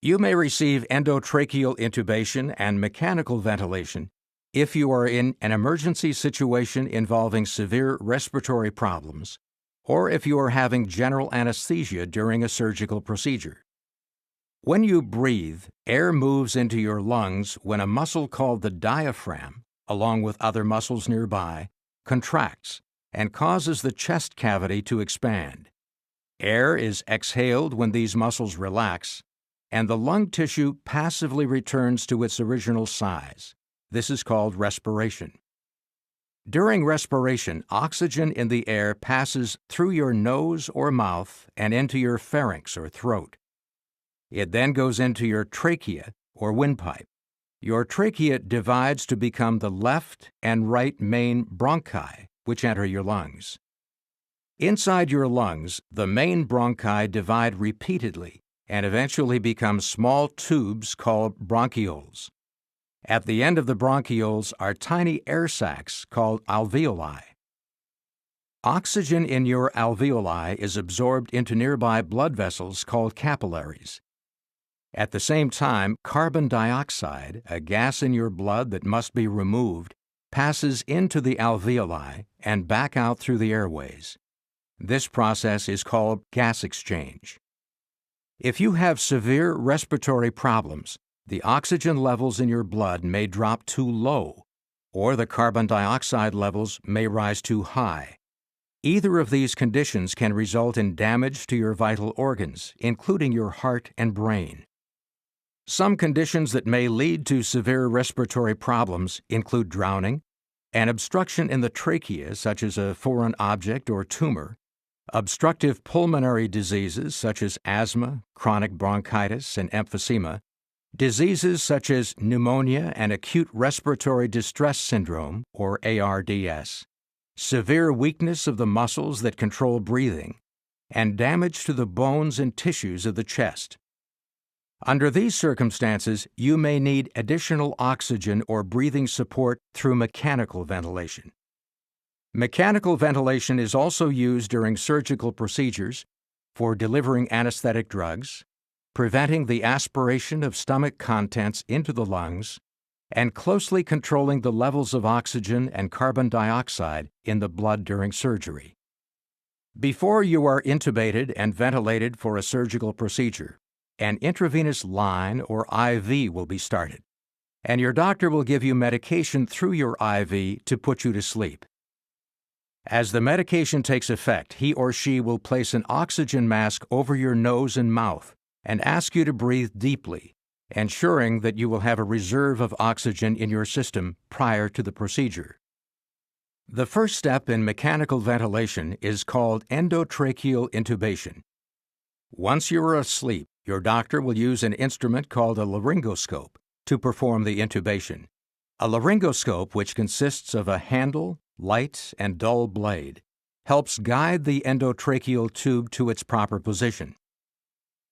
You may receive endotracheal intubation and mechanical ventilation if you are in an emergency situation involving severe respiratory problems, or if you are having general anesthesia during a surgical procedure. When you breathe, air moves into your lungs when a muscle called the diaphragm, along with other muscles nearby, contracts and causes the chest cavity to expand. Air is exhaled when these muscles relax, and the lung tissue passively returns to its original size. This is called respiration. During respiration, oxygen in the air passes through your nose or mouth and into your pharynx or throat. It then goes into your trachea or windpipe. Your trachea divides to become the left and right main bronchi, which enter your lungs. Inside your lungs, the main bronchi divide repeatedly and eventually become small tubes called bronchioles. At the end of the bronchioles are tiny air sacs called alveoli. Oxygen in your alveoli is absorbed into nearby blood vessels called capillaries. At the same time, carbon dioxide, a gas in your blood that must be removed, passes into the alveoli and back out through the airways. This process is called gas exchange. If you have severe respiratory problems, the oxygen levels in your blood may drop too low, or the carbon dioxide levels may rise too high. Either of these conditions can result in damage to your vital organs, including your heart and brain. Some conditions that may lead to severe respiratory problems include drowning, an obstruction in the trachea such as a foreign object or tumor, obstructive pulmonary diseases such as asthma, chronic bronchitis, and emphysema, diseases such as pneumonia and acute respiratory distress syndrome, or ARDS, severe weakness of the muscles that control breathing, and damage to the bones and tissues of the chest. Under these circumstances, you may need additional oxygen or breathing support through mechanical ventilation. Mechanical ventilation is also used during surgical procedures, for delivering anesthetic drugs, preventing the aspiration of stomach contents into the lungs, and closely controlling the levels of oxygen and carbon dioxide in the blood during surgery. Before you are intubated and ventilated for a surgical procedure, an intravenous line or IV will be started, and your doctor will give you medication through your IV to put you to sleep. As the medication takes effect, he or she will place an oxygen mask over your nose and mouth and ask you to breathe deeply, ensuring that you will have a reserve of oxygen in your system prior to the procedure. The first step in mechanical ventilation is called endotracheal intubation. Once you are asleep, your doctor will use an instrument called a laryngoscope to perform the intubation. A laryngoscope, which consists of a handle, light, and dull blade, helps guide the endotracheal tube to its proper position.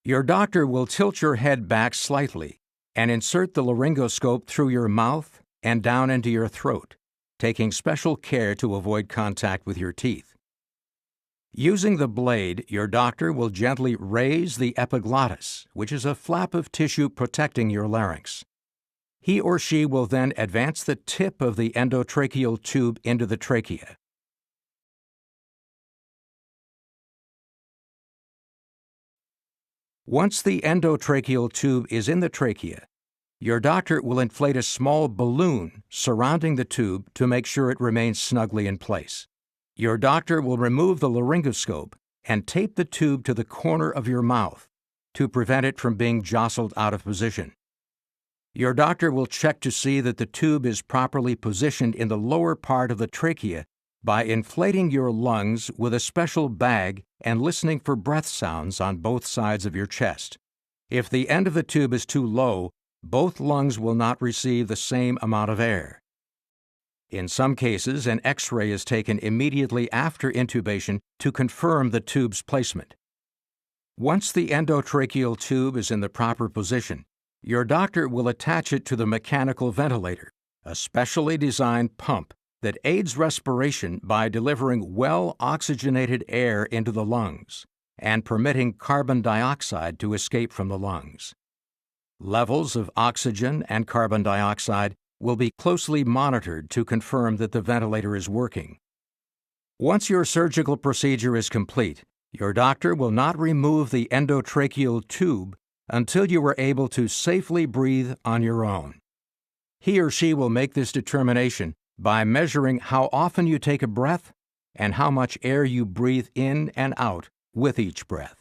Your doctor will tilt your head back slightly and insert the laryngoscope through your mouth and down into your throat, taking special care to avoid contact with your teeth. Using the blade, your doctor will gently raise the epiglottis, which is a flap of tissue protecting your larynx. He or she will then advance the tip of the endotracheal tube into the trachea. Once the endotracheal tube is in the trachea, your doctor will inflate a small balloon surrounding the tube to make sure it remains snugly in place. Your doctor will remove the laryngoscope and tape the tube to the corner of your mouth to prevent it from being jostled out of position. Your doctor will check to see that the tube is properly positioned in the lower part of the trachea by inflating your lungs with a special bag and listening for breath sounds on both sides of your chest. If the end of the tube is too low, both lungs will not receive the same amount of air. In some cases, an X-ray is taken immediately after intubation to confirm the tube's placement. Once the endotracheal tube is in the proper position, your doctor will attach it to the mechanical ventilator, a specially designed pump that aids respiration by delivering well-oxygenated air into the lungs and permitting carbon dioxide to escape from the lungs. Levels of oxygen and carbon dioxide will be closely monitored to confirm that the ventilator is working. Once your surgical procedure is complete, your doctor will not remove the endotracheal tube until you are able to safely breathe on your own. He or she will make this determination by measuring how often you take a breath and how much air you breathe in and out with each breath.